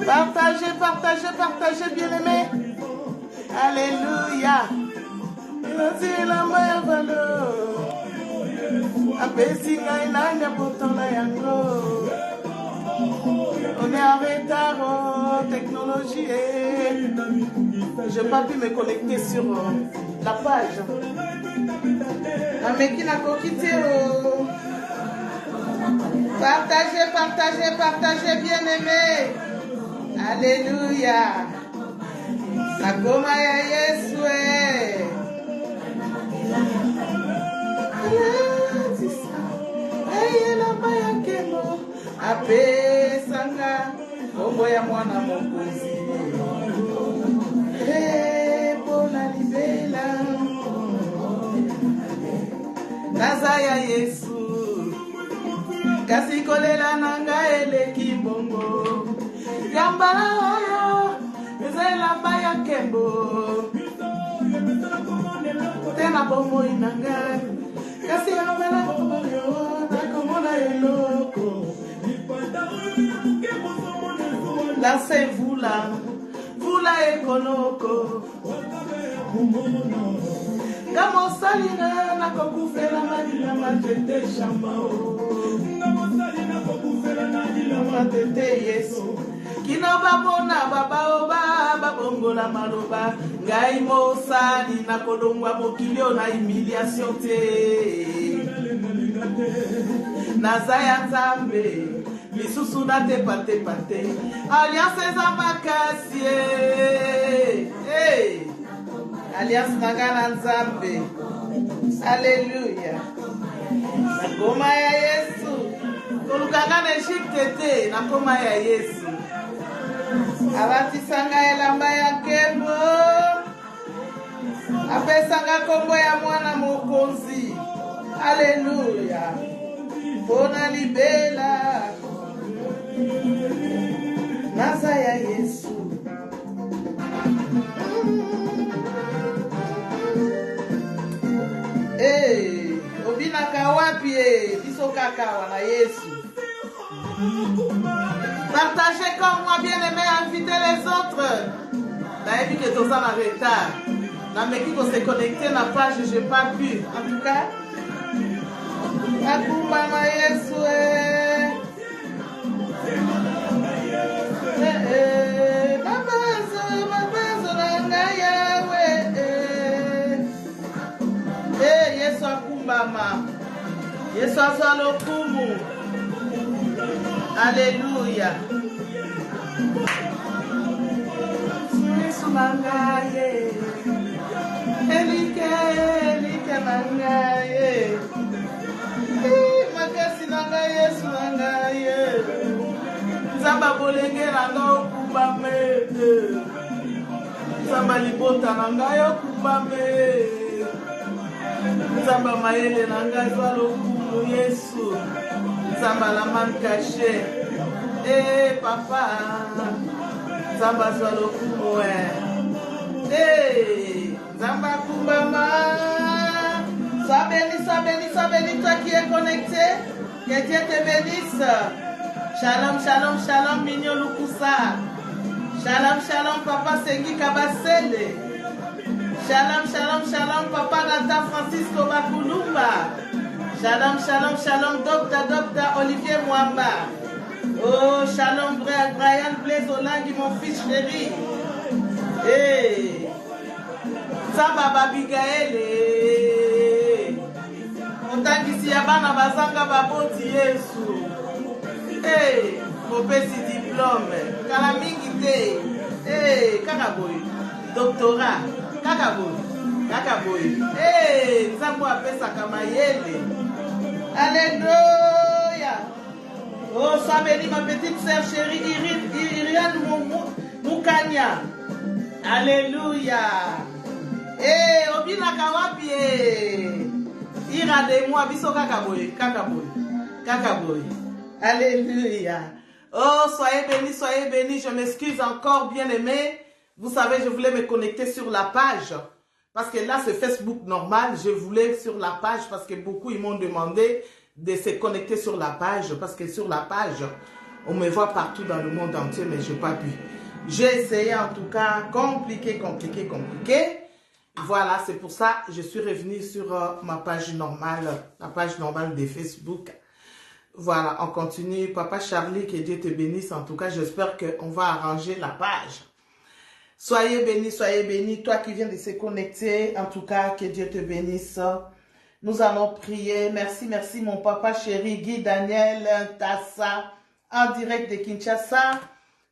Partagez, partagez, partagez, bien-aimés. Alléluia. C'est la meilleure valeur. On est en retard en technologie et je n'ai pas pu me connecter sur la page. Partagez, partagez, partagez, bien-aimés. Alléluia. La goma ya Yesu. Apesanga kombo ya mwana mokonzi pona libela naza ya Yesu kasi kolela nanga eleki bongo yambala oyo ezela baya kembo tena bomoi nanga kasi yambala oyo nakomona eloko la c'est vous là ekonoko kama salina na kokufela madila matete shambao matete Yesu kino babona babaoba babongola maloba ngai mosali na kolongwa mokilio na humiliation te nazaya nzambe lisusu na tepatepa te alliance eza makasi alliance nanga na nzambe alleluya na koma ya Yesu kolukanga na Egypte te na koma ya Yesu abatisanga elamba ya nkembo apesanga kombo ya mwana mokonzi alleluya mpona libela naza ya Yesu obinaka wapi biso kaka wana Yesu. Partagez comme moi, bien-aimé, invitez les autres. Naïbi que tous en retard. Nameki ko se connecter na page, j'ai pas pu. En tout cas, akumama Yesu mabazo nanga yawe Yesu akumbama Yesu azwa lokumu. Alléluia. Yesu nangaye elike nangaye makasi nangaye Yesu nangaye nzamba bolenge nanga okubame nzamba libota nangaye okubame nzamba mayele nangaye zwa lokumu Yesu nzamba la man caché papa nzamba zwa lokumu nzamba kumbama. Sois béni, toi qui es connecté. Que Dieu te bénisse. Shalom, shalom, shalom, Mignon Lukusa. Shalom, shalom, Papa Sengi Kabasele. Shalom, shalom, shalom, Papa Nathan Francisco Bakulumba. Shalom, shalom, shalom, Docteur Olivier Mwamba. Oh, shalom, Brian Blaise Olangi, mon fils chéri. Samba Babigaele. On t'a Molangisi ya bana bazanga baboti Yesu. Hey, mopesi diplôme. Kala mingi te. Hey, kaka boy. Doctorat. Kaka boy. Kaka boy. Hey, nzambo apesaka mayele. Alléluia. Oh, sois bénie ma petite sœur chérie Iriane Moukania. Alléluia. Eh, obinaka wapi ira de moi biso kakaboy. Alléluia. Oh, soyez bénis. Je m'excuse encore, bien aimé. Vous savez, je voulais me connecter sur la page. Parce que là, c'est Facebook normal. Je voulais sur la page parce que beaucoup, ils m'ont demandé de se connecter sur la page. Parce que sur la page, on me voit partout dans le monde entier, mais je n'ai pas pu. J'ai essayé en tout cas, compliqué. Voilà, c'est pour ça que je suis revenue sur ma page normale, la page normale de Facebook. Voilà, on continue. Papa Charlie, que Dieu te bénisse. En tout cas, j'espère qu'on va arranger la page. Soyez bénis. Toi qui viens de se connecter, en tout cas, que Dieu te bénisse. Nous allons prier. Merci, mon papa chéri, Guy Daniel Tassa, en direct de Kinshasa.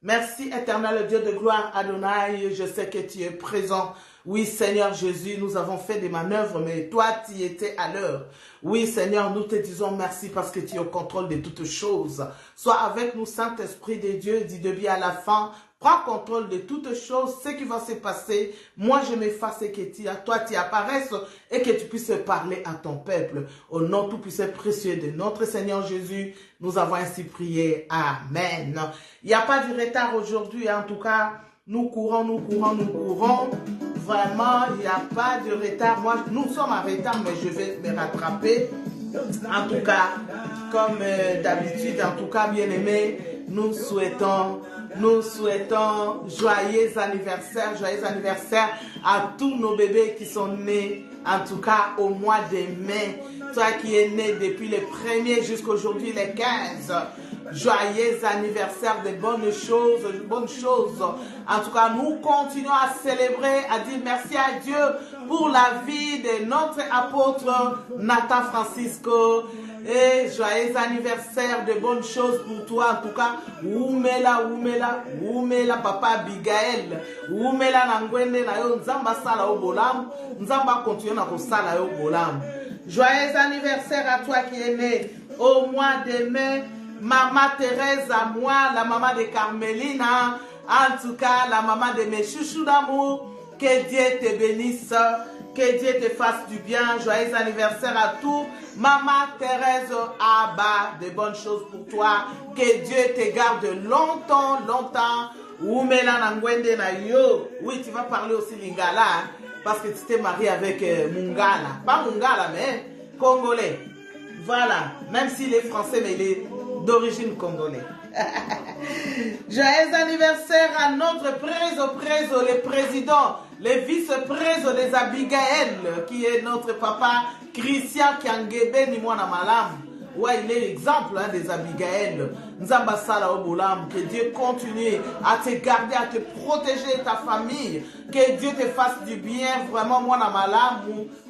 Merci, éternel Dieu de gloire, Adonai. Je sais que tu es présent. Oui, Seigneur Jésus, nous avons fait des manœuvres, mais toi, tu étais à l'heure. Oui, Seigneur, nous te disons merci parce que tu es au contrôle de toutes choses. Sois avec nous, Saint-Esprit de Dieu, du début à la fin. Prends contrôle de toutes choses, ce qui va se passer. Moi, je m'efface et que toi, tu apparaisses et que tu puisses parler à ton peuple. Au nom tout puissant précieux de notre Seigneur Jésus, nous avons ainsi prié. Amen. Il n'y a pas de retard aujourd'hui, en tout cas. Nous courons. Vraiment, il n'y a pas de retard. Moi, nous sommes en retard, mais je vais me rattraper. En tout cas, comme d'habitude, en tout cas, bien aimé, nous souhaitons joyeux anniversaire à tous nos bébés qui sont nés, en tout cas au mois de mai. Toi qui es né depuis le 1er jusqu'aujourd'hui, le 15. Joyeux anniversaire, de bonnes choses. En tout cas, nous continuons à célébrer, à dire merci à Dieu pour la vie de notre apôtre Nathan Francisco. Et joyeux anniversaire, de bonnes choses pour toi. En tout cas, Oumela, papa Abigail. Oumela Nangwende na yo nzamba sala o bolam. Nzamba continue na ko sala yo bolam. Joyeux anniversaire à toi qui es né au mois de mai. Maman Thérèse à moi, la maman de Carmelina, en tout cas la maman de mes chouchous d'amour, que Dieu te bénisse, que Dieu te fasse du bien, joyeux anniversaire à tous. Maman Thérèse Abba, de bonnes choses pour toi, que Dieu te garde longtemps. Oumela Nangwende na yo, oui tu vas parler aussi lingala, parce que tu t'es marié avec Mungala, pas Mungala mais Congolais. Voilà, même s'il est français mais il est d'origine congolaise. Joyeux anniversaire à notre préso, le président, le vice-président des Abigail, qui est notre papa Christian Kiangebe Nimwana Malam. Ouais, il est l'exemple des Abigail. Nzamba Sala Obolam, que Dieu continue à te garder, à te protéger ta famille. Que Dieu te fasse du bien, vraiment, moi, na malam,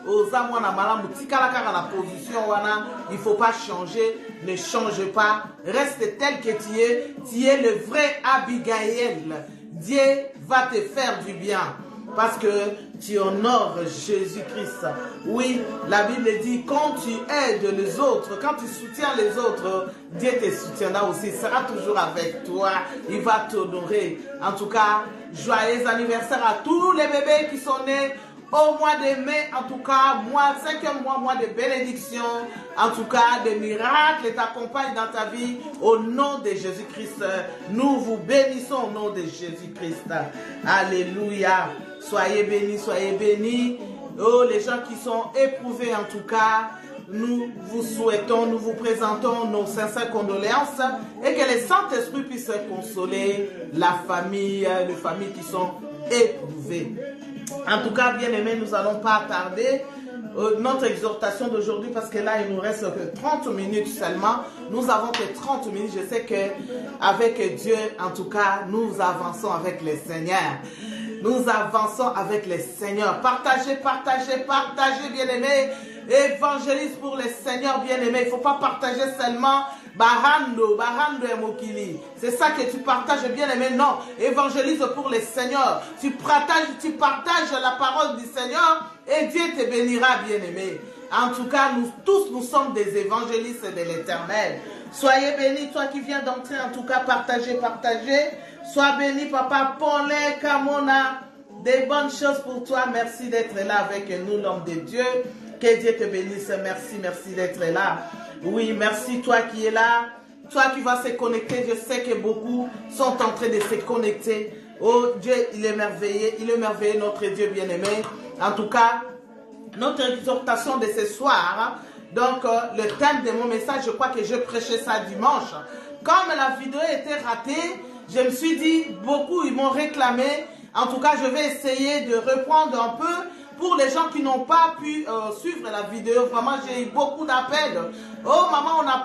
osa, moi, na malam, tikalaka na position, wana, il faut pas changer, ne change pas, reste tel que tu es le vrai Abigail. Dieu va te faire du bien. Parce que tu honores Jésus-Christ. Oui, la Bible dit, quand tu aides les autres, quand tu soutiens les autres, Dieu te soutiendra aussi, il sera toujours avec toi, il va t'honorer. En tout cas, joyeux anniversaire à tous les bébés qui sont nés au mois de mai, en tout cas, cinquième mois de bénédiction, en tout cas, de miracles t'accompagnent dans ta vie. Au nom de Jésus-Christ, nous vous bénissons au nom de Jésus-Christ. Alléluia. Soyez bénis. Oh, les gens qui sont éprouvés, en tout cas, nous vous souhaitons, nous vous présentons nos sincères condoléances et que le Saint-Esprit puisse consoler la famille, les familles qui sont éprouvées. En tout cas, bien aimés, nous n'allons pas tarder notre exhortation d'aujourd'hui parce que là, il nous reste que 30 minutes seulement. Nous avons que 30 minutes. Je sais qu'avec Dieu, en tout cas, nous avançons avec le Seigneur. Nous avançons avec le Seigneur. Partagez, bien aimés. Évangélise pour les seigneurs bien-aimés. Il ne faut pas partager seulement Barando et Mokili. C'est ça que tu partages bien-aimé. Non, évangélise pour les seigneurs. Tu partages la parole du Seigneur et Dieu te bénira bien-aimé. En tout cas, nous tous, nous sommes des évangélistes de l'Éternel. Soyez bénis, toi qui viens d'entrer, en tout cas, partagez. Sois béni, Papa Paulin Kamona. Des bonnes choses pour toi. Merci d'être là avec nous, l'homme de Dieu. Que Dieu te bénisse. Merci d'être là. Oui, merci toi qui es là. Toi qui vas se connecter. Je sais que beaucoup sont en train de se connecter. Oh Dieu, il est merveilleux. Il est merveilleux, notre Dieu bien-aimé. En tout cas, notre exhortation de ce soir. Donc, le thème de mon message, je crois que je prêchais ça dimanche. Comme la vidéo était ratée, je me suis dit, beaucoup ils m'ont réclamé. En tout cas, je vais essayer de reprendre un peu pour les gens qui n'ont pas pu suivre la vidéo. Vraiment, j'ai eu beaucoup d'appels. Oh maman, on n'a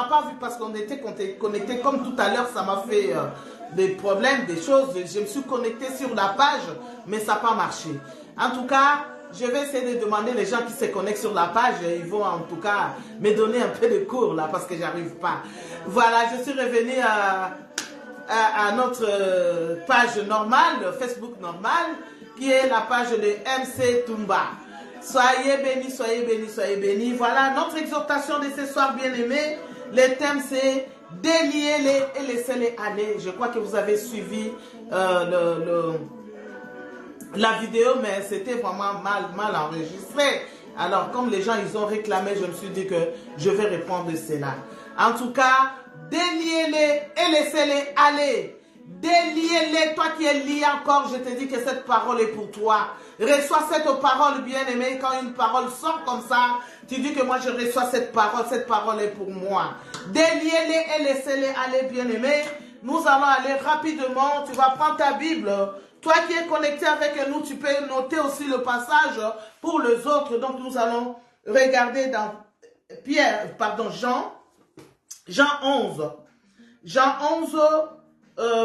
pas vu parce qu'on était connectés. Comme tout à l'heure, ça m'a fait des problèmes, des choses. Je me suis connectée sur la page, mais ça n'a pas marché. En tout cas, je vais essayer de demander les gens qui se connectent sur la page. Ils vont en tout cas me donner un peu de cours là parce que j'arrive pas. Voilà, je suis revenue à notre page normale, Facebook normale, qui est la page de MC Tumba. Soyez bénis, soyez bénis, soyez bénis. Voilà notre exhortation de ce soir, bien-aimés. Le thème c'est déliez-les et laissez-les aller. Je crois que vous avez suivi la vidéo, mais c'était vraiment mal enregistré. Alors, comme les gens, ils ont réclamé, je me suis dit que je vais répondre de cela. En tout cas, déliez-les et laissez-les aller. Déliez-les, toi qui es lié encore, je te dis que cette parole est pour toi. Reçois cette parole, bien-aimé. Quand une parole sort comme ça, tu dis que moi je reçois cette parole est pour moi. Déliez-les et laissez-les aller, bien-aimé. Nous allons aller rapidement, tu vas prendre ta Bible. Toi qui es connecté avec nous, tu peux noter aussi le passage pour les autres. Donc nous allons regarder dans Jean 11. Jean 11,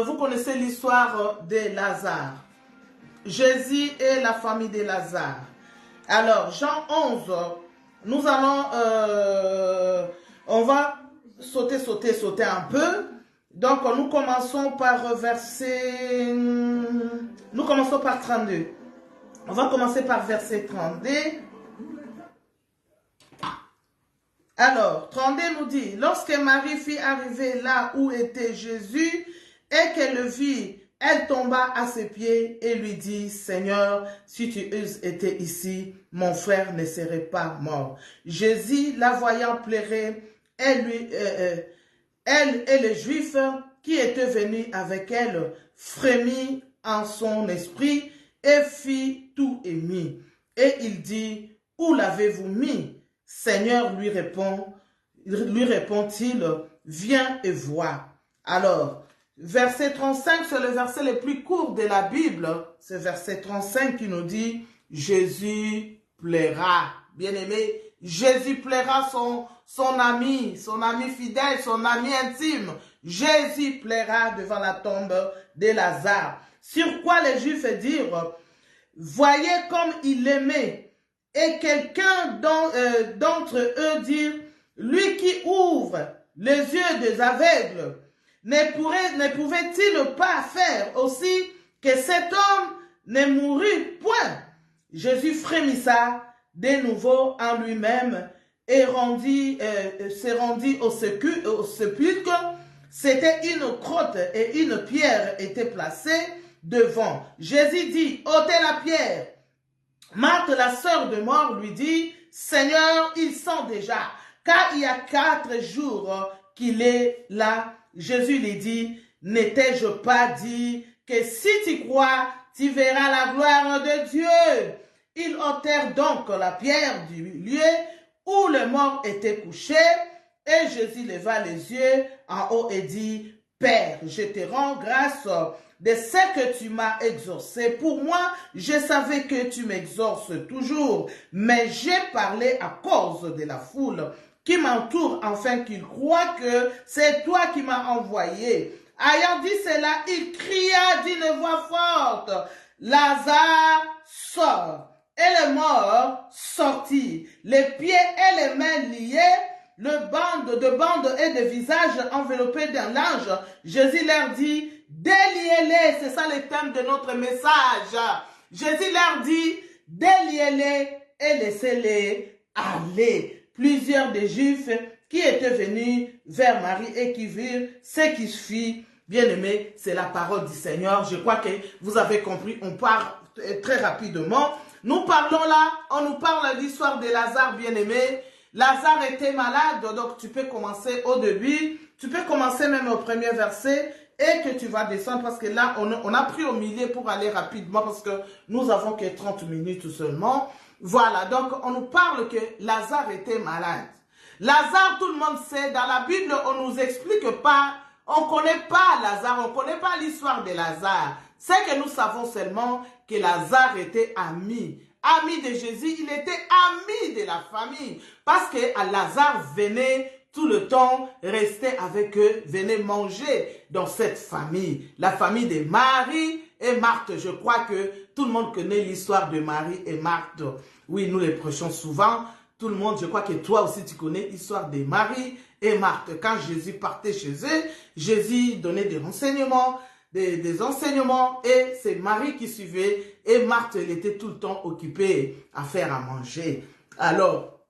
vous connaissez l'histoire de Lazare. Jésus et la famille de Lazare. Alors, Jean 11, nous allons, on va sauter un peu. Donc, nous commençons par 32. On va commencer par verset 32. Alors, 32 nous dit, lorsque Marie fit arriver là où était Jésus et qu'elle le vit, elle tomba à ses pieds et lui dit, Seigneur, si tu eusses été ici, mon frère ne serait pas mort. Jésus, la voyant pleurer, elle et les Juifs qui étaient venus avec elle frémit en son esprit et fit tout ému. Et il dit, où l'avez-vous mis? Seigneur, lui répond-il, viens et vois. Alors, verset 35, c'est le verset le plus court de la Bible. C'est verset 35 qui nous dit, Jésus plaira. Bien-aimé, Jésus plaira son ami fidèle, son ami intime. Jésus plaira devant la tombe de Lazare. Sur quoi les Juifs dirent, voyez comme il l'aimait. Et quelqu'un d'entre eux dit, lui qui ouvre les yeux des aveugles, ne pouvait-il pas faire aussi que cet homme ne mourût point? Jésus frémissa de nouveau en lui-même et se rendit au sépulcre. C'était une crotte et une pierre étaient placées devant. Jésus dit, ôtez la pierre. Marthe, la sœur de mort, lui dit, Seigneur, il sent déjà, car il y a 4 jours qu'il est là. Jésus lui dit, n'étais-je pas dit que si tu crois, tu verras la gloire de Dieu? Ils ôtèrent donc la pierre du lieu où le mort était couché, et Jésus leva les yeux en haut et dit, Père, je te rends grâce de ce que tu m'as exaucé. Pour moi, je savais que tu m'exauces toujours, mais j'ai parlé à cause de la foule qui m'entoure, afin qu'ils croient que c'est toi qui m'as envoyé. Ayant dit cela, il cria d'une voix forte, Lazare, sort. et le mort sortirent, les pieds et les mains liés, de bandes et de visages enveloppés d'un linge. Jésus leur dit, déliez-les, c'est ça le thème de notre message. Jésus leur dit, déliez-les et laissez-les aller. Plusieurs des Juifs qui étaient venus vers Marie et qui virent ce qui fit. Bien-aimés, c'est la parole du Seigneur. Je crois que vous avez compris, on part très rapidement. Nous parlons là, on nous parle de l'histoire de Lazare, bien-aimé. Lazare était malade, donc tu peux commencer au début, tu peux commencer même au premier verset et que tu vas descendre parce que là, on a pris au milieu pour aller rapidement parce que nous avons que 30 minutes seulement. Voilà, donc on nous parle que Lazare était malade. Lazare, tout le monde sait, dans la Bible, on nous explique pas, on connaît pas Lazare, on connaît pas l'histoire de Lazare. C'est que nous savons seulement que Lazare était ami de Jésus, il était ami de la famille. Parce que Lazare venait tout le temps rester avec eux, venait manger dans cette famille. La famille de Marie et Marthe. Je crois que tout le monde connaît l'histoire de Marie et Marthe. Oui, nous les prêchons souvent. Tout le monde, je crois que toi aussi tu connais l'histoire de Marie et Marthe. Quand Jésus partait chez eux, Jésus donnait des renseignements, des enseignements et c'est Marie qui suivait et Marthe, elle était tout le temps occupée à faire à manger. Alors,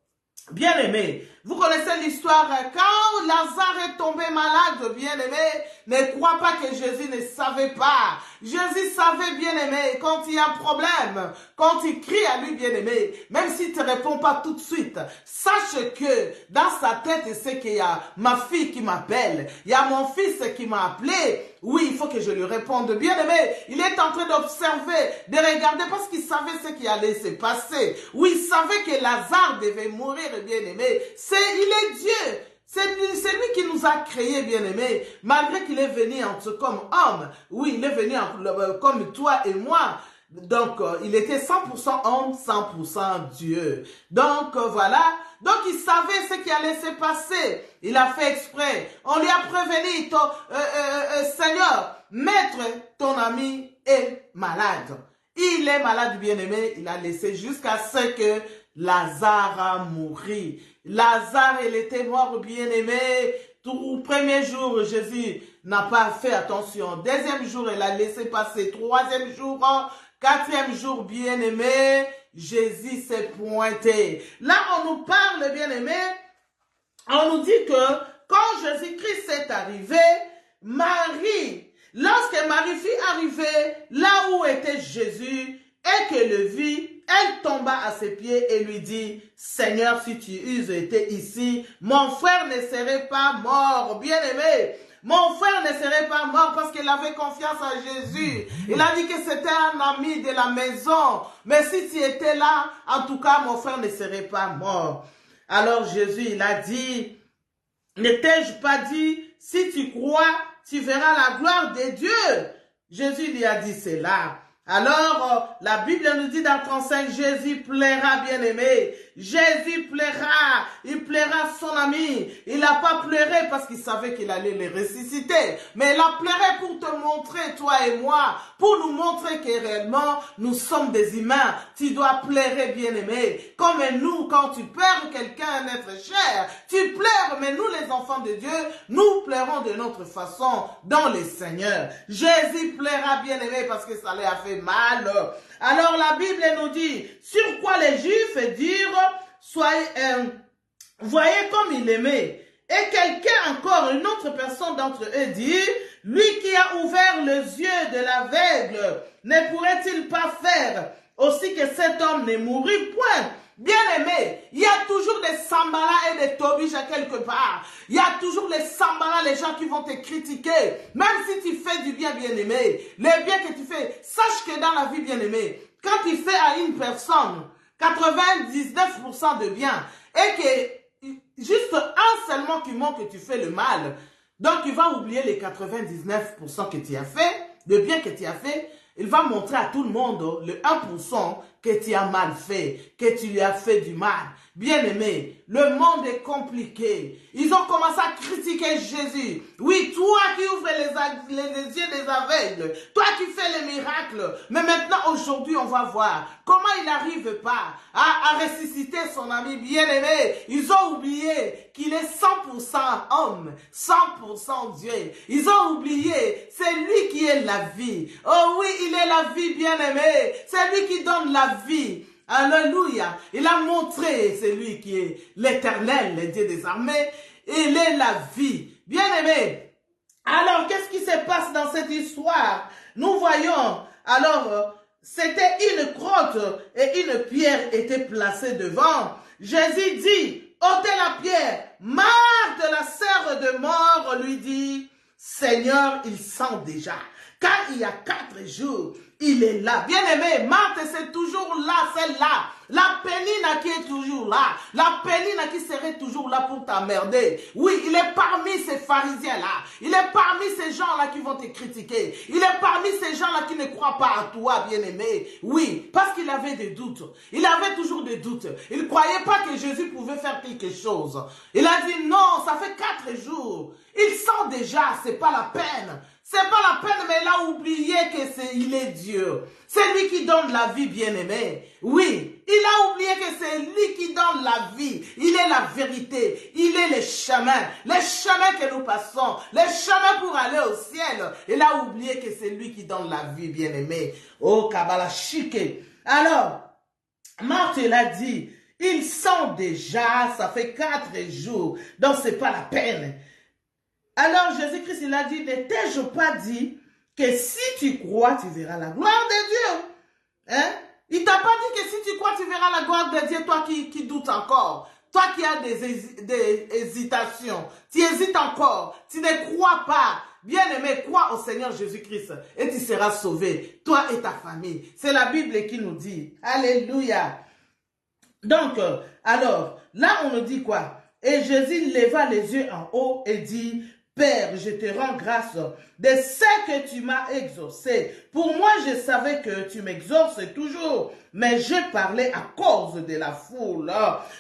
bien aimé, vous connaissez l'histoire, quand Lazare est tombé malade, bien aimé, ne crois pas que Jésus ne savait pas. Jésus savait, bien aimé, quand il y a un problème, quand il crie à lui, bien aimé, même s'il ne te répond pas tout de suite, sache que dans sa tête, c'est qu'il y a ma fille qui m'appelle, il y a mon fils qui m'a appelé. Oui, il faut que je lui réponde. Bien aimé, il est en train d'observer, de regarder parce qu'il savait ce qui allait se passer. Oui, il savait que Lazare devait mourir, bien aimé. Il est Dieu. C'est lui qui nous a créés, bien-aimés, malgré qu'il est venu comme homme. Oui, il est venu comme toi et moi. Donc, il était 100% homme, 100% Dieu. Donc, voilà. Donc, il savait ce qui allait se passer. Il a fait exprès. On lui a prévenu, Seigneur, maître, ton ami est malade. Il est malade, bien-aimé. Il a laissé jusqu'à ce que Lazare a mouru. Lazare, il était mort, bien-aimé. Tout premier jour, Jésus n'a pas fait attention. Deuxième jour, il a laissé passer. Troisième jour, quatrième jour, bien-aimé, Jésus s'est pointé. Là, on nous parle, bien-aimé, on nous dit que quand Jésus-Christ est arrivé, Marie, lorsque Marie fut arrivée là où était Jésus et qu'elle le vit, elle tomba à ses pieds et lui dit, Seigneur, si tu eusses été ici, mon frère ne serait pas mort. Bien-aimé, mon frère ne serait pas mort parce qu'il avait confiance à Jésus. Il a dit que c'était un ami de la maison. Mais si tu étais là, en tout cas, mon frère ne serait pas mort. Alors Jésus, il a dit, ne t'ai-je pas dit, si tu crois, tu verras la gloire de Dieu. Jésus lui a dit cela. Alors, la Bible nous dit dans 35, Jésus plaira, bien-aimé. Jésus plaira. Il plaira son ami. Il n'a pas pleuré parce qu'il savait qu'il allait les ressusciter. Mais il a pleuré pour te montrer, toi et moi, pour nous montrer que réellement, nous sommes des humains. Tu dois pleurer, bien-aimé. Comme nous, quand tu perds quelqu'un, un être cher, tu pleures. Mais nous, les enfants de Dieu, nous pleurons de notre façon dans le Seigneur. Jésus plaira, bien-aimé, parce que ça lui a fait mal. Alors la Bible nous dit, sur quoi les Juifs dirent, voyez comme il aimait. Et quelqu'un encore, une autre personne d'entre eux dit, lui qui a ouvert les yeux de l'aveugle, ne pourrait-il pas faire aussi que cet homme ne mourût point? Bien-aimé, il y a toujours des Sambala et des Tobiches à quelque part. Il y a toujours les Sambala, les gens qui vont te critiquer. Même si tu fais du bien, bien-aimé, les biens que tu fais, sache que dans la vie, bien-aimé, quand tu fais à une personne 99% de bien et que juste un seulement qui montre que tu fais le mal, donc il va oublier les 99% que tu as fait, le bien que tu as fait, il va montrer à tout le monde le 1% que tu as mal fait, que tu lui as fait du mal. Bien-aimé, le monde est compliqué. Ils ont commencé à critiquer Jésus. Oui, toi qui ouvres les yeux des aveugles, toi qui fais les miracles. Mais maintenant, aujourd'hui, on va voir comment il n'arrive pas à ressusciter son ami bien-aimé. Ils ont oublié qu'il est 100% homme, 100% Dieu. Ils ont oublié, c'est lui qui est la vie. Oh oui, il est la vie, bien-aimé. C'est lui qui donne la vie. Alléluia. Il a montré, c'est lui qui est l'Éternel, le Dieu des armées. Il est la vie. Bien-aimé. Alors, qu'est-ce qui se passe dans cette histoire? Nous voyons, alors, c'était une grotte et une pierre était placée devant. Jésus dit, ôtez la pierre. Marthe, la sœur de mort, lui dit, Seigneur, il sent déjà. Car il y a 4 jours, il est là. Bien-aimé, Marthe, c'est toujours là, c'est là. La pénina qui est toujours là. La pénina qui serait toujours là pour t'emmerder. Oui, il est parmi ces pharisiens-là. Il est parmi ces gens-là qui vont te critiquer. Il est parmi ces gens-là qui ne croient pas à toi, bien-aimé. Oui, parce qu'il avait des doutes. Il avait toujours des doutes. Il ne croyait pas que Jésus pouvait faire quelque chose. Il a dit non, ça fait 4 jours. Il sent déjà, c'est pas la peine. C'est pas la peine, mais il a oublié qu'il est Dieu. C'est lui qui donne la vie, bien-aimé. Oui, il a oublié que c'est lui qui donne la vie. Il est la vérité. Il est les chemins que nous passons, les chemins pour aller au ciel. Il a oublié que c'est lui qui donne la vie, bien-aimé. Oh, Kabbalah Chique. Alors, Marthe l'a dit, il sent déjà, ça fait 4 jours, donc c'est pas la peine. Alors Jésus-Christ, il a dit, ne t'ai-je pas dit que si tu crois, tu verras la gloire de Dieu. Hein? Il t'a pas dit que si tu crois, tu verras la gloire de Dieu, toi qui doutes encore. Toi qui as des hésitations, tu hésites encore, tu ne crois pas. Bien-aimé, crois au Seigneur Jésus-Christ et tu seras sauvé, toi et ta famille. C'est la Bible qui nous dit. Alléluia. Donc, alors, là on nous dit quoi? Et Jésus leva les yeux en haut et dit, Père, je te rends grâce de ce que tu m'as exaucé. Pour moi, je savais que tu m'exauces toujours, mais je parlais à cause de la foule.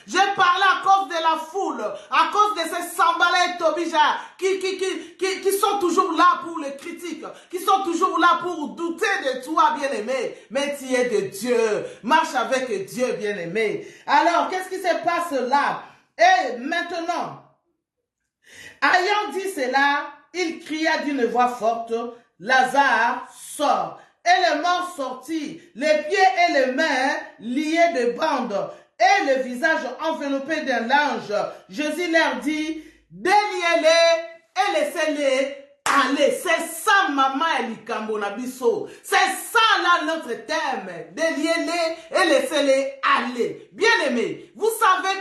Je parlais à cause de la foule, à cause de ces Sanballat et Tobija qui sont toujours là pour les critiques, qui sont toujours là pour douter de toi, bien-aimé. Mais tu es de Dieu. Marche avec Dieu, bien-aimé. Alors, qu'est-ce qui se passe là? Et maintenant, ayant dit cela, il cria d'une voix forte, Lazare, sort. Et le mort sortit, les pieds et les mains liés de bandes, et le visage enveloppé d'un linge. Jésus leur dit, déliez-les et laissez-les aller. C'est ça, maman Elikambo Nabiso. C'est ça là notre thème. Déliez-les et laissez-les aller. Bien-aimés, vous savez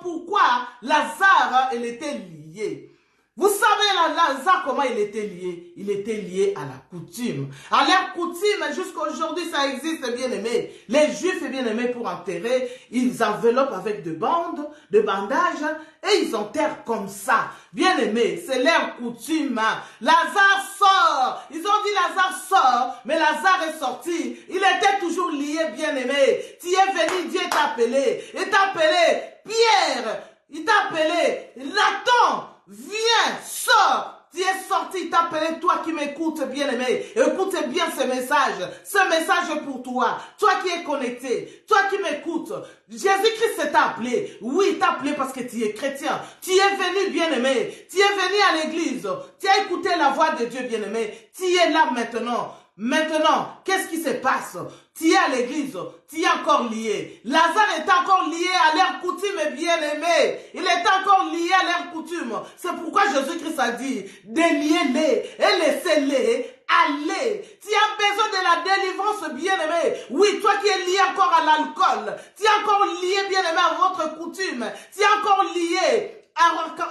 pourquoi Lazare, il était lié. Vous savez, Lazare, comment il était lié? Il était lié à la coutume. À la coutume, jusqu'à aujourd'hui, ça existe, bien-aimé. Les Juifs, bien-aimés, pour enterrer, ils enveloppent avec de bandes, de bandages, et ils enterrent comme ça. Bien-aimé, c'est leur coutume. Lazare sort. Ils ont dit Lazare sort, mais Lazare est sorti. Il était toujours lié, bien-aimé. Tu es venu, Dieu t'a appelé. Il t'a appelé Pierre. Il t'a appelé Nathan. Viens, sors. Tu es sorti, il t'a appelé, toi qui m'écoutes, bien-aimé. Écoute bien ce message. Ce message est pour toi. Toi qui es connecté. Toi qui m'écoutes. Jésus-Christ t'a appelé. Oui, il t'a appelé parce que tu es chrétien. Tu es venu, bien-aimé. Tu es venu à l'église. Tu as écouté la voix de Dieu, bien-aimé. Tu es là maintenant. Maintenant, qu'est-ce qui se passe? Tu es à l'église, tu es encore lié. Lazare est encore lié à leur coutume, bien-aimé. Il est encore lié à leur coutume. C'est pourquoi Jésus-Christ a dit, déliez-les et laissez-les aller. Tu as besoin de la délivrance, bien-aimé. Oui, toi qui es lié encore à l'alcool. Tu es encore lié, bien-aimé, à votre coutume. Tu es encore lié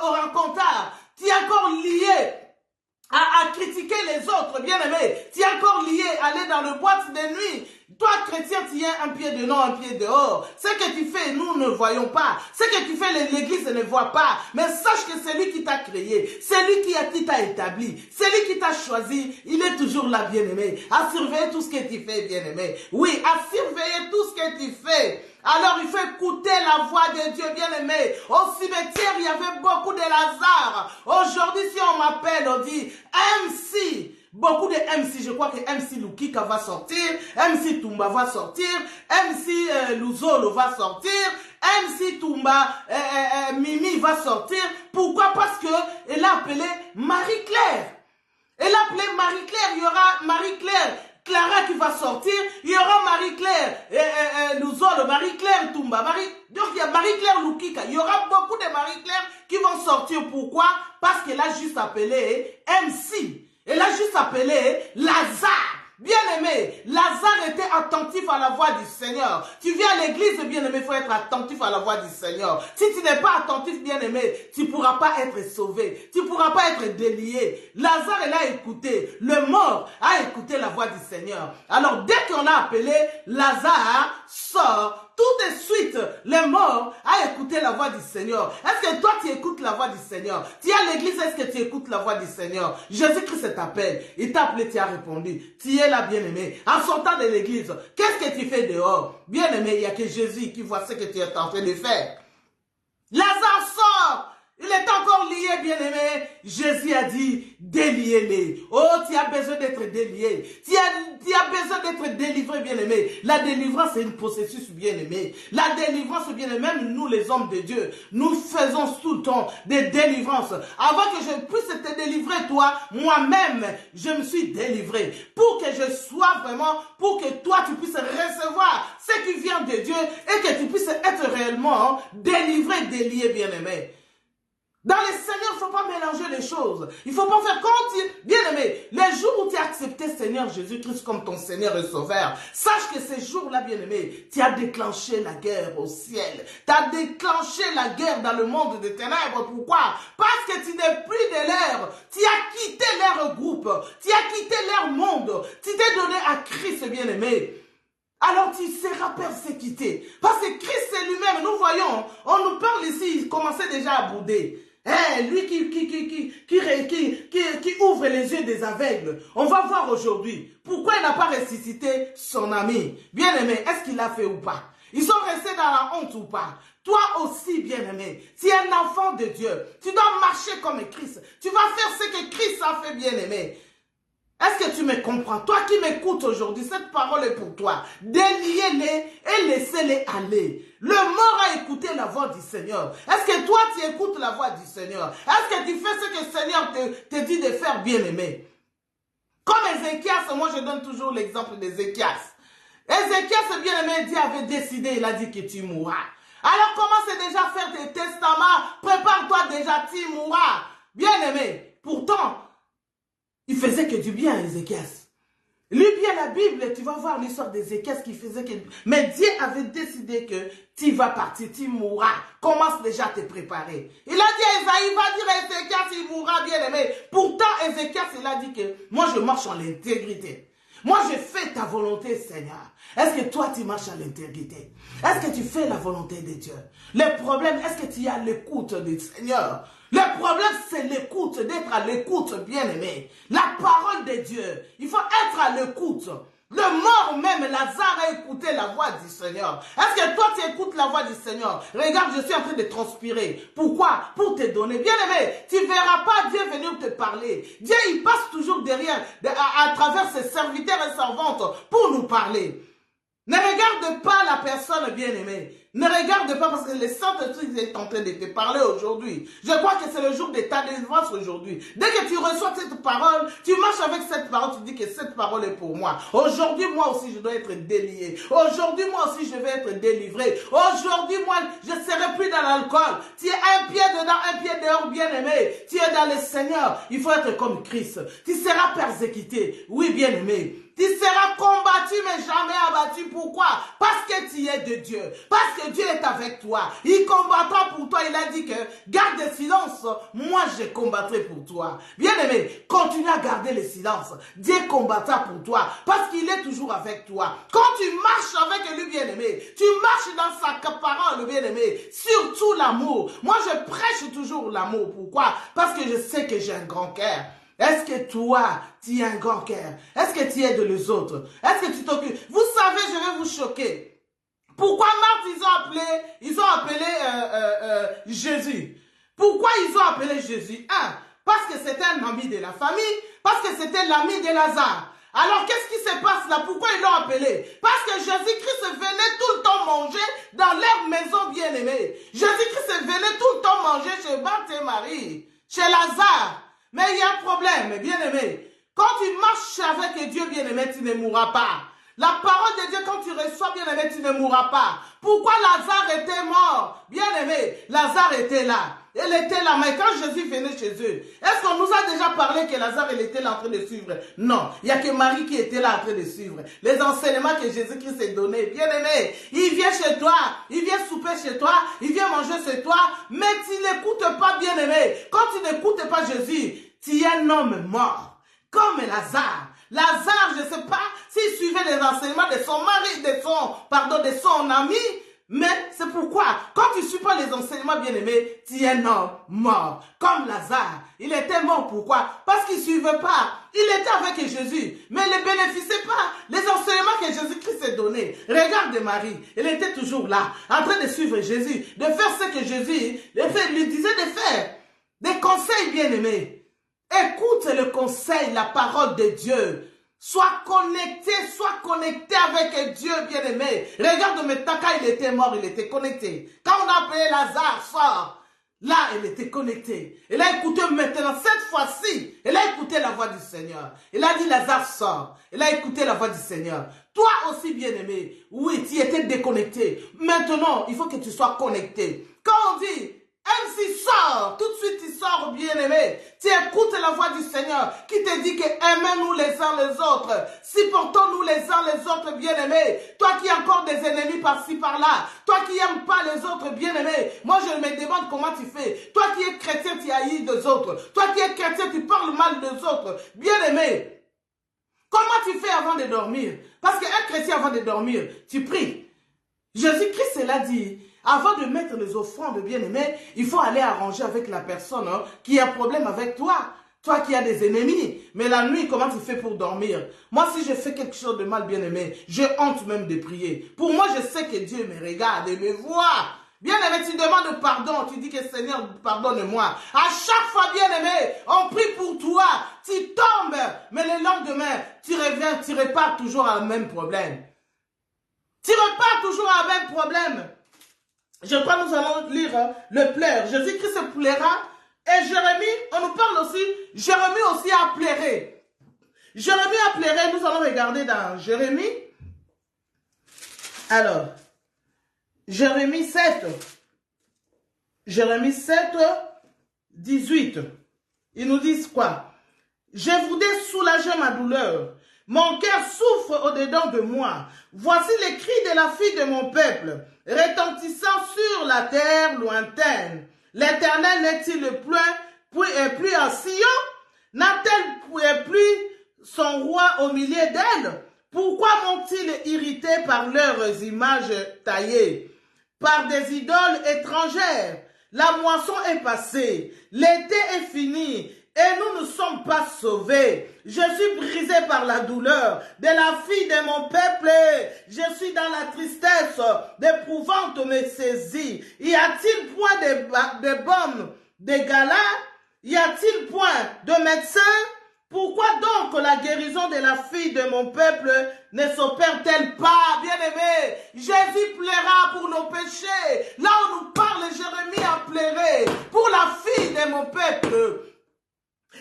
au rencontre. Tu es encore lié à critiquer les autres, bien-aimés. Tu es encore lié à aller dans le boîte de nuit. Toi, chrétien, tu as un pied dedans, un pied dehors. Ce que tu fais, nous ne voyons pas. Ce que tu fais, l'église ne voit pas. Mais sache que c'est lui qui t'a créé. C'est lui qui t'a établi. C'est lui qui t'a choisi. Il est toujours là, bien-aimé. À surveiller tout ce que tu fais, bien-aimé. Oui, à surveiller tout ce que tu fais. Alors, il faut écouter la voix de Dieu, bien-aimé. Au cimetière, il y avait beaucoup de Lazare. Aujourd'hui, si on m'appelle, on dit MC. Beaucoup de MC, je crois que MC Lukika va sortir, MC Tumba va sortir, MC Luzolo va sortir, MC Tumba, Mimi va sortir. Pourquoi? Parce que elle a appelé Marie-Claire. Elle a appelé Marie-Claire, il y aura Marie-Claire Clara qui va sortir, il y aura Marie-Claire Luzolo, Marie-Claire Tumba, donc il y a Marie-Claire Lukika, il y aura beaucoup de Marie-Claire qui vont sortir. Pourquoi? Parce qu'elle a juste appelé MC. Elle a juste appelé Lazare. Bien-aimé, Lazare était attentif à la voix du Seigneur. Tu viens à l'église, bien-aimé, il faut être attentif à la voix du Seigneur. Si tu n'es pas attentif, bien-aimé, tu ne pourras pas être sauvé. Tu ne pourras pas être délié. Lazare, elle a écouté. Le mort a écouté la voix du Seigneur. Alors, dès qu'on a appelé, Lazare sort. Tout de suite, le mort a écouté la voix du Seigneur. Est-ce que toi, tu écoutes la voix du Seigneur? Tu es à l'église, est-ce que tu écoutes la voix du Seigneur? Jésus-Christ t'appelle. Il t'a appelé, tu as répondu. Tu es là, bien-aimé. En sortant de l'église, qu'est-ce que tu fais dehors? Bien-aimé, il n'y a que Jésus qui voit ce que tu es en train de faire. Lazare sort. Il est encore lié, bien-aimé. Jésus a dit, déliez-les. Oh, tu as besoin d'être délié. Tu as besoin d'être délivré, bien-aimé. La délivrance, c'est un processus, bien-aimé. La délivrance, bien-aimé, même nous, les hommes de Dieu, nous faisons tout le temps des délivrances. Avant que je puisse te délivrer, toi, moi-même, je me suis délivré. Pour que je sois vraiment, pour que toi, tu puisses recevoir ce qui vient de Dieu et que tu puisses être réellement délivré, délié, bien-aimé. Dans le Seigneur, il ne faut pas mélanger les choses. Il ne faut pas faire comme tu... Bien-aimé, les jours où tu as accepté Seigneur Jésus-Christ comme ton Seigneur et Sauveur, sache que ces jours-là, bien-aimé, tu as déclenché la guerre au ciel. Tu as déclenché la guerre dans le monde des ténèbres. Pourquoi? Parce que tu n'es plus de l'air. Tu as quitté leur groupe. Tu as quitté leur monde. Tu t'es donné à Christ, bien-aimé. Alors tu seras persécuté. Parce que Christ lui-même, nous voyons, on nous parle ici, il commençait déjà à bouder. Lui qui ouvre les yeux des aveugles. On va voir aujourd'hui pourquoi il n'a pas ressuscité son ami. Bien-aimé, est-ce qu'il l'a fait ou pas? Ils sont restés dans la honte ou pas? Toi aussi, bien-aimé, tu es un enfant de Dieu. Tu dois marcher comme Christ. Tu vas faire ce que Christ a fait, bien-aimé. Est-ce que tu me comprends? Toi qui m'écoutes aujourd'hui, cette parole est pour toi. Déliez-les et laissez-les aller. Le mort a écouté la voix du Seigneur. Est-ce que toi, tu écoutes la voix du Seigneur? Est-ce que tu fais ce que le Seigneur te dit de faire, bien-aimé? Comme Ézéchias, moi je donne toujours l'exemple d'Ézéchias. Ézéchias, bien-aimé, Dieu avait décidé, il a dit que tu mourras. Alors commence déjà à faire tes testaments. Prépare-toi déjà, tu mourras. Bien-aimé, pourtant, il faisait que du bien à Ézéchias. Lis bien la Bible, tu vas voir l'histoire d'Ézéchias qui faisait que... Mais Dieu avait décidé que tu vas partir, tu mourras. Commence déjà à te préparer. Il a dit à Esaïe, va dire à Ézéchias, il mourra, bien aimé. Pourtant, Ézéchias, il a dit que moi, je marche en l'intégrité. Moi, je fais ta volonté, Seigneur. Est-ce que toi, tu marches à l'intégrité? Est-ce que tu fais la volonté de Dieu? Le problème, est-ce que tu as l'écoute du Seigneur? Le problème, c'est l'écoute, d'être à l'écoute, bien-aimé. La parole de Dieu, il faut être à l'écoute. Le mort même, Lazare a écouté la voix du Seigneur. Est-ce que toi, tu écoutes la voix du Seigneur? Regarde, je suis en train de transpirer. Pourquoi? Pour te donner. Bien-aimé, tu ne verras pas Dieu venir te parler. Dieu, il passe toujours derrière, à travers ses serviteurs et servantes pour nous parler. Ne regarde pas la personne, bien-aimée. Ne regarde pas parce que le Saint-Esprit est en train de te parler aujourd'hui. Je crois que c'est le jour de ta délivrance aujourd'hui. Dès que tu reçois cette parole, tu marches avec cette parole, tu dis que cette parole est pour moi. Aujourd'hui, moi aussi, je dois être délié. Aujourd'hui, moi aussi, je vais être délivré. Aujourd'hui, moi, je ne serai plus dans l'alcool. Tu es un pied dedans, un pied dehors, bien-aimé. Tu es dans le Seigneur. Il faut être comme Christ. Tu seras persécuté. Oui, bien-aimé. Tu seras combattu mais jamais abattu. Pourquoi? Parce que tu es de Dieu. Parce que Dieu est avec toi. Il combattra pour toi. Il a dit que garde le silence. Moi, je combattrai pour toi. Bien-aimé, continue à garder le silence. Dieu combattra pour toi. Parce qu'il est toujours avec toi. Quand tu marches avec lui, bien-aimé, tu marches dans sa parole, bien-aimé. Surtout l'amour. Moi, je prêche toujours l'amour. Pourquoi? Parce que je sais que j'ai un grand cœur. Est-ce que toi, tu as un grand cœur? Est-ce que tu aides les autres? Est-ce que tu t'occupes? Vous savez, je vais vous choquer. Pourquoi Marthe, ils ont appelé Jésus? Pourquoi ils ont appelé Jésus? Parce que c'était un ami de la famille, parce que c'était l'ami de Lazare. Alors, qu'est-ce qui se passe là? Pourquoi ils l'ont appelé? Parce que Jésus-Christ venait tout le temps manger dans leur maison bien-aimée. Jésus-Christ venait tout le temps manger chez Marthe et Marie, chez Lazare. Mais il y a un problème, bien-aimé. Quand tu marches avec Dieu, bien-aimé, tu ne mourras pas. La parole de Dieu, quand tu reçois, bien-aimé, tu ne mourras pas. Pourquoi Lazare était mort? Bien-aimé, Lazare était là. Elle était là, mais quand Jésus venait chez eux, est-ce qu'on nous a déjà parlé que Lazare, il était là en train de suivre? Non, il n'y a que Marie qui était là en train de suivre. Les enseignements que Jésus-Christ s'est donnés, bien-aimé, il vient chez toi, il vient souper chez toi, il vient manger chez toi, mais tu n'écoutes pas, bien-aimé. Quand tu n'écoutes pas Jésus, tu es un homme mort, comme Lazare. Lazare, je ne sais pas s'il suivait les enseignements de son mari, de son ami, mais c'est pourquoi, quand tu ne suis pas les enseignements bien-aimés, tu es un homme mort, comme Lazare. Il était mort, pourquoi? Parce qu'il ne suivait pas. Il était avec Jésus, mais il ne bénéficiait pas les enseignements que Jésus-Christ s'est donnés. Regarde Marie, elle était toujours là, en train de suivre Jésus, de faire ce que Jésus lui disait de faire. Des conseils bien-aimés. Écoute le conseil, la parole de Dieu. Sois connecté avec Dieu, bien-aimé. Regarde maintenant, quand il était mort, il était connecté. Quand on a appelé Lazare, sort, là, il était connecté. Il a écouté maintenant, cette fois-ci, il a écouté la voix du Seigneur. Il a dit, Lazare, sort. Il a écouté la voix du Seigneur. Toi aussi, bien-aimé, oui, tu étais déconnecté. Maintenant, il faut que tu sois connecté. Quand on dit, MC sort, tout de suite il sort, bien-aimé. Tu écoutes la voix du Seigneur qui te dit que aimez-nous les uns les autres. Supportons-nous les uns les autres, bien-aimés. Toi qui as encore des ennemis par-ci par-là, toi qui n'aimes pas les autres, bien-aimés. Moi je me demande comment tu fais. Toi qui es chrétien, tu haïs des autres. Toi qui es chrétien, tu parles mal des autres. Bien-aimé, comment tu fais avant de dormir? Parce qu'un chrétien avant de dormir, tu pries. Jésus-Christ l'a dit. Avant de mettre les offrandes, bien-aimés, il faut aller arranger avec la personne qui a un problème avec toi. Toi qui as des ennemis. Mais la nuit, comment tu fais pour dormir? Moi, si je fais quelque chose de mal, bien-aimé, j'ai honte même de prier. Pour moi, je sais que Dieu me regarde et me voit. Bien-aimé, tu demandes pardon. Tu dis que Seigneur, pardonne-moi. À chaque fois, bien-aimé, on prie pour toi. Tu tombes. Mais le lendemain, tu reviens, tu repars toujours à le même problème. Tu repars toujours à le même problème. Je crois que nous allons lire le pleur. Jésus-Christ pleura. Et Jérémie, on nous parle aussi, Jérémie aussi a pleuré. Jérémie a pleuré, nous allons regarder dans Jérémie. Alors, Jérémie 7. Jérémie 7, 18. Ils nous disent quoi? Je voudrais soulager ma douleur. Mon cœur souffre au-dedans de moi. Voici les cris de la fille de mon peuple, retentissant sur la terre lointaine. L'Éternel n'est-il plus en Sion? N'a-t-elle plus son roi au milieu d'elle? Pourquoi m'ont-ils irrité par leurs images taillées, par des idoles étrangères? La moisson est passée, l'été est fini, et nous ne sommes pas sauvés. Je suis brisé par la douleur de la fille de mon peuple. Je suis dans la tristesse, d'épouvante me saisit. Y a-t-il point de baume, de gala? Y a-t-il point de médecin? Pourquoi donc la guérison de la fille de mon peuple ne s'opère-t-elle pas? Bien-aimé, Jésus pleura pour nos péchés. Là où nous parle, Jérémie a pleuré pour la fille de mon peuple.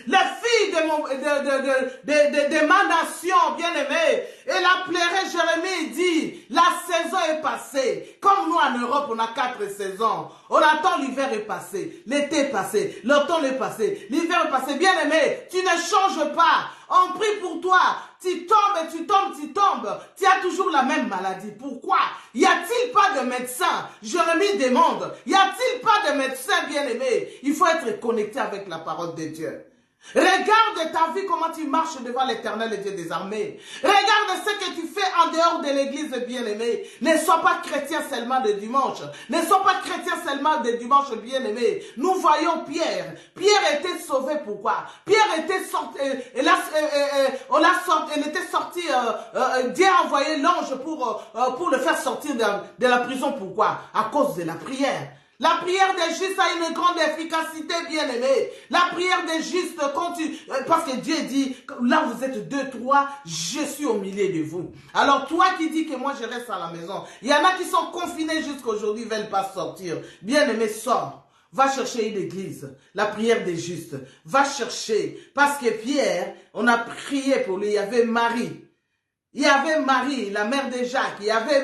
les filles de ma nation, bien-aimée. Et la plairait, Jérémie dit, la saison est passée. Comme nous en Europe, on a 4 saisons. On attend l'hiver est passé, l'été est passé, l'automne est passé, l'hiver est passé. Bien-aimé, tu ne changes pas. On prie pour toi. Tu tombes, tu tombes, tu tombes. Tu as toujours la même maladie. Pourquoi? Y a-t-il pas de médecin? Jérémie demande. Y a-t-il pas de médecin, bien-aimé? Il faut être connecté avec la parole de Dieu. Regarde ta vie, comment tu marches devant l'Éternel, le Dieu des armées. Regarde ce que tu fais en dehors de l'église, bien-aimé. Ne sois pas chrétien seulement le dimanche. Ne sois pas chrétien seulement le dimanche, bien-aimé. Nous voyons Pierre. Pierre était sauvé, pourquoi? Pierre était sorti, il était sorti, Dieu a envoyé l'ange pour le faire sortir de la prison, pourquoi? À cause de la prière. La prière des justes a une grande efficacité, bien-aimé. La prière des justes, parce que Dieu dit, là vous êtes 2, 3, je suis au milieu de vous. Alors toi qui dis que moi je reste à la maison, il y en a qui sont confinés jusqu'aujourd'hui, ne veulent pas sortir. Bien-aimé, sors. Va chercher une église, la prière des justes. Va chercher, parce que Pierre, on a prié pour lui, il y avait Marie. Il y avait Marie, la mère de Jacques. Il y avait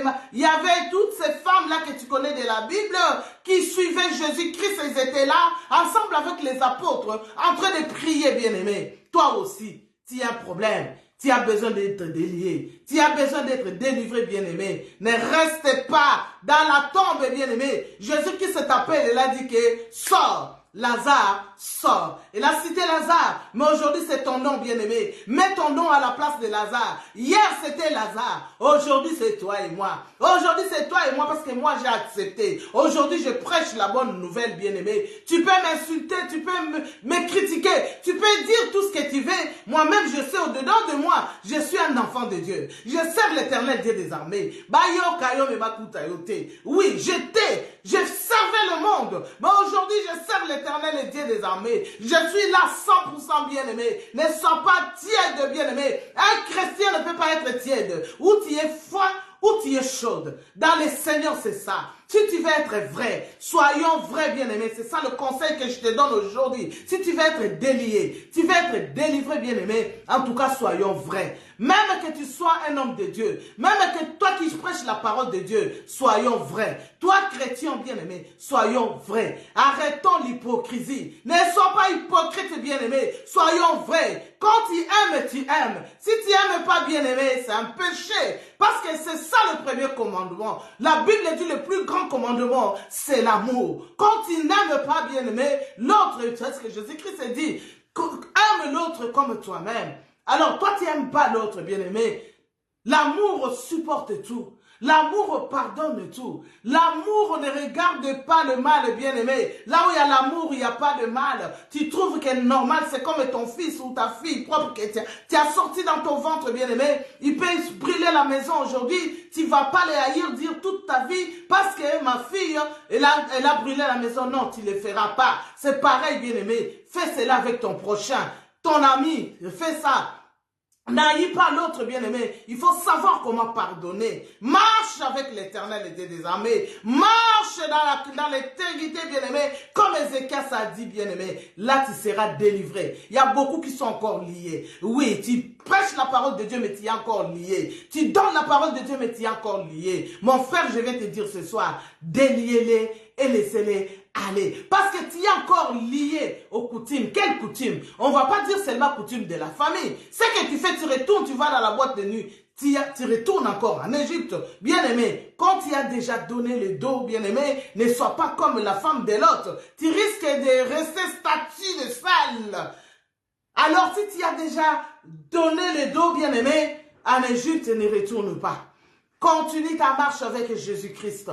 toutes ces femmes-là que tu connais de la Bible qui suivaient Jésus-Christ. Ils étaient là, ensemble avec les apôtres, en train de prier, bien-aimé. Toi aussi, tu as un problème. Tu as besoin d'être délié. Tu as besoin d'être délivré, bien-aimé. Ne reste pas dans la tombe, bien-aimé. Jésus-Christ t'appelle et il a dit que sors. Lazare sort. Il a cité Lazare, mais aujourd'hui c'est ton nom, bien-aimé. Mets ton nom à la place de Lazare. Hier c'était Lazare, aujourd'hui c'est toi et moi. Aujourd'hui c'est toi et moi parce que moi j'ai accepté. Aujourd'hui je prêche la bonne nouvelle, bien-aimé. Tu peux m'insulter, tu peux me critiquer, tu peux dire tout ce que tu veux. Moi-même je sais au-dedans de moi, je suis un enfant de Dieu. Je sers l'Éternel Dieu des armées. Oui, je servais le monde, mais aujourd'hui je sers l'Éternel et Dieu des armées. Je suis là 100% bien-aimé. Ne sois pas tiède, bien-aimé. Un chrétien ne peut pas être tiède. Ou tu es froid, ou tu es chaude. Dans le Seigneur, c'est ça. Si tu veux être vrai, soyons vrais, bien-aimés. C'est ça le conseil que je te donne aujourd'hui. Si tu veux être délié, tu veux être délivré, bien-aimé, en tout cas, soyons vrais. Même que tu sois un homme de Dieu, même que toi qui prêches la parole de Dieu, soyons vrais. Toi, chrétien bien-aimé, soyons vrais. Arrêtons l'hypocrisie. Ne sois pas hypocrite, bien-aimé. Soyons vrais. Quand tu aimes, tu aimes. Si tu n'aimes pas, bien-aimé, c'est un péché. Parce que c'est ça le premier commandement. La Bible dit le plus grand commandement, c'est l'amour. Quand tu n'aimes pas, bien-aimé, l'autre, c'est ce que Jésus-Christ dit, aime l'autre comme toi-même. Alors, toi, tu n'aimes pas l'autre, bien-aimé. L'amour supporte tout. L'amour pardonne tout. L'amour ne regarde pas le mal, bien-aimé. Là où il y a l'amour, il n'y a pas de mal. Tu trouves que normal, c'est comme ton fils ou ta fille propre que tu as sorti dans ton ventre, bien-aimé. Il peut brûler la maison aujourd'hui. Tu ne vas pas les haïr, dire toute ta vie, parce que ma fille, elle a brûlé la maison. Non, tu ne le feras pas. C'est pareil, bien-aimé. Fais cela avec ton prochain. Ton ami, fais ça. N'haïs pas l'autre, bien-aimé. Il faut savoir comment pardonner. Marche avec l'Éternel et Dieu des armées. Marche dans l'éternité, bien-aimé. Comme Ézéchias a dit, bien-aimé. Là, tu seras délivré. Il y a beaucoup qui sont encore liés. Oui, tu prêches la parole de Dieu, mais tu es encore lié. Tu donnes la parole de Dieu, mais tu es encore lié. Mon frère, je viens te dire ce soir, déliez-les et laissez-les aller. Parce que tu es encore lié aux coutumes. Quelles coutumes? On ne va pas dire seulement coutumes de la famille. Ce que tu fais, tu retournes, tu vas dans la boîte de nuit. Tu retournes encore en Égypte. Bien-aimé, quand tu as déjà donné le dos, bien-aimé, ne sois pas comme la femme de l'autre. Tu risques de rester statue de sale. Alors, si tu as déjà donné le dos, bien-aimé, en Égypte, ne retourne pas. Continue ta marche avec Jésus-Christ.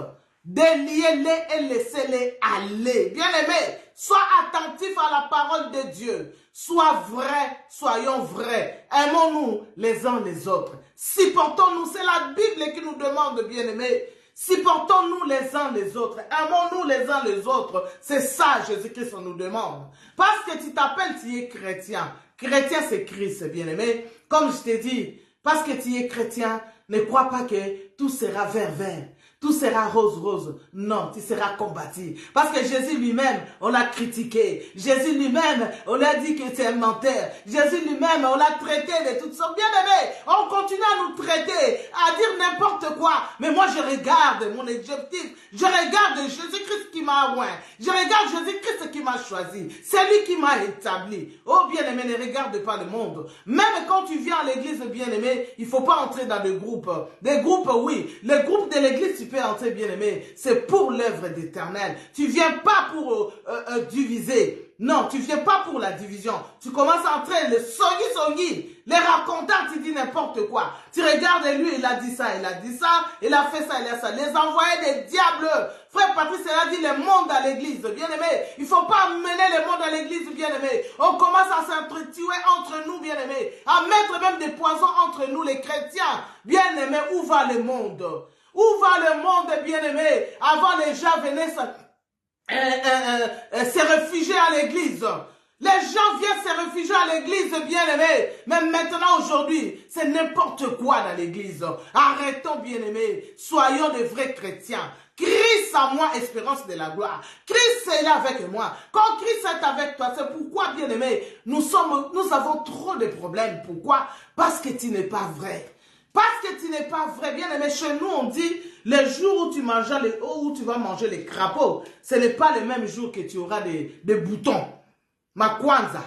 Déliez-les et laissez-les aller. Bien-aimé, sois attentif à la parole de Dieu. Sois vrai, soyons vrais. Aimons-nous les uns les autres. Supportons-nous, c'est la Bible qui nous demande, bien-aimé. Supportons-nous les uns les autres. Aimons-nous les uns les autres. C'est ça, Jésus-Christ nous demande. Parce que tu t'appelles, tu es chrétien. Chrétien, c'est Christ, bien-aimé. Comme je t'ai dit, parce que tu es chrétien, ne crois pas que tout sera vert. tout sera rose, rose. Non, tu seras combattu. Parce que Jésus lui-même, on l'a critiqué. Jésus lui-même, on l'a dit que c'est un menteur. Jésus lui-même, on l'a traité de toutes sortes. Bien aimé, on continue à nous traiter, à dire n'importe quoi. Mais moi, je regarde mon objectif. Je regarde Jésus-Christ qui m'a oint. Je regarde Jésus-Christ qui m'a choisi. C'est lui qui m'a établi. Oh, bien aimé, ne regarde pas le monde. Même quand tu viens à l'église, bien aimé, il ne faut pas entrer dans des groupes. Des groupes, oui. Les groupes de l'église, tu peux entrer, bien aimé. C'est pour l'œuvre d'Éternel. Tu viens pas pour diviser. Non, tu viens pas pour la division. Tu commences à entrer, le songi, les racontants, tu dis n'importe quoi. Tu regardes lui, il a dit ça, il a dit ça, il a fait ça, il a ça. Les envoyés des diables. Frère Patrice, il a dit le monde à l'église, bien aimé. Il faut pas amener le monde à l'église, bien aimé. On commence à s'entretuer entre nous, bien aimé. À mettre même des poisons entre nous, les chrétiens. Bien aimé, où va le monde? Où va le monde, bien aimé? Avant, les gens venaient se réfugier à l'église. Les gens viennent se réfugier à l'église, bien aimé. Mais maintenant, aujourd'hui, c'est n'importe quoi dans l'église. Arrêtons, bien aimé. Soyons des vrais chrétiens. Christ en moi, espérance de la gloire. Christ est là avec moi. Quand Christ est avec toi, c'est pourquoi, bien aimé, nous avons trop de problèmes. Pourquoi? Parce que tu n'es pas vrai. Parce que tu n'es pas vrai. Bien aimé, chez nous, on dit, le jour où tu vas manger les crapauds, ce n'est pas le même jour que tu auras des boutons. Makwanza.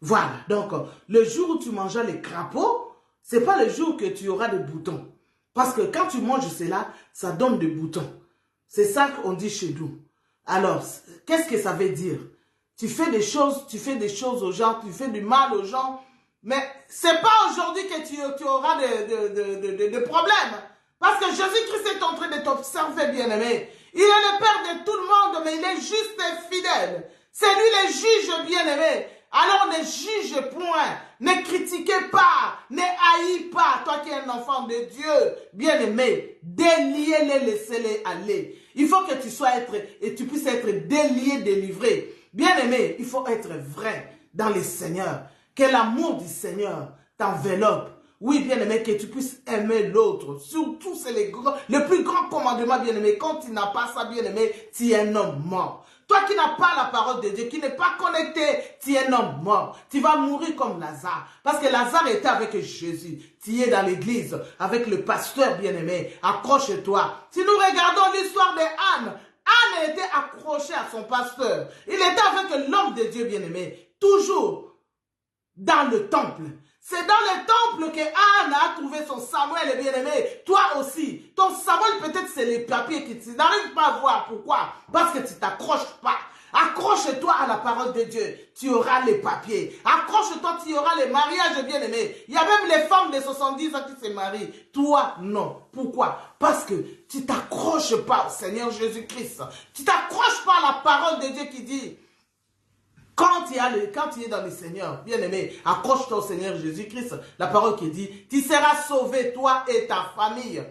Voilà. Donc, le jour où tu mangeras les crapauds, ce n'est pas le jour que tu auras des boutons. Parce que quand tu manges cela, ça donne des boutons. C'est ça qu'on dit chez nous. Alors, qu'est-ce que ça veut dire? Tu fais des choses aux gens, tu fais du mal aux gens, mais c'est pas aujourd'hui que tu auras des problèmes. Parce que Jésus-Christ est en train de t'observer, bien-aimé. Il est le Père de tout le monde, mais il est juste et fidèle. C'est lui le juge, bien-aimé. Alors ne juge point, ne critiquez pas, ne haïs pas, toi qui es un enfant de Dieu, bien-aimé. Déliez-les, laissez-les aller. Il faut que tu puisses être délié, délivré. Bien-aimé, il faut être vrai dans le Seigneur. Que l'amour du Seigneur t'enveloppe. Oui, bien-aimé, que tu puisses aimer l'autre. Surtout, c'est le plus grand commandement, bien-aimé. Quand tu n'as pas ça, bien-aimé, tu es un homme mort. Toi qui n'as pas la parole de Dieu, qui n'est pas connecté, tu es un homme mort. Tu vas mourir comme Lazare. Parce que Lazare était avec Jésus. Tu es dans l'église, avec le pasteur, bien-aimé. Accroche-toi. Si nous regardons l'histoire de Anne, Anne était accrochée à son pasteur. Il était avec l'homme de Dieu, bien-aimé. Toujours dans le temple. C'est dans le temple que Anne a trouvé son Samuel, bien-aimé. Toi aussi. Ton Samuel, peut-être, c'est les papiers que tu n'arrives pas à voir. Pourquoi? Parce que tu ne t'accroches pas. Accroche-toi à la parole de Dieu. Tu auras les papiers. Accroche-toi, tu auras les mariages, bien-aimé. Il y a même les femmes de 70 ans qui se marient. Toi, non. Pourquoi? Parce que tu ne t'accroches pas au Seigneur Jésus-Christ. Tu ne t'accroches pas à la parole de Dieu qui dit... Quand tu es dans le Seigneur, bien-aimé, accroche-toi au Seigneur Jésus-Christ. La parole qui dit, tu seras sauvé, toi et ta famille.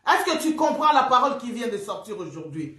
Est-ce que tu comprends la parole qui vient de sortir aujourd'hui?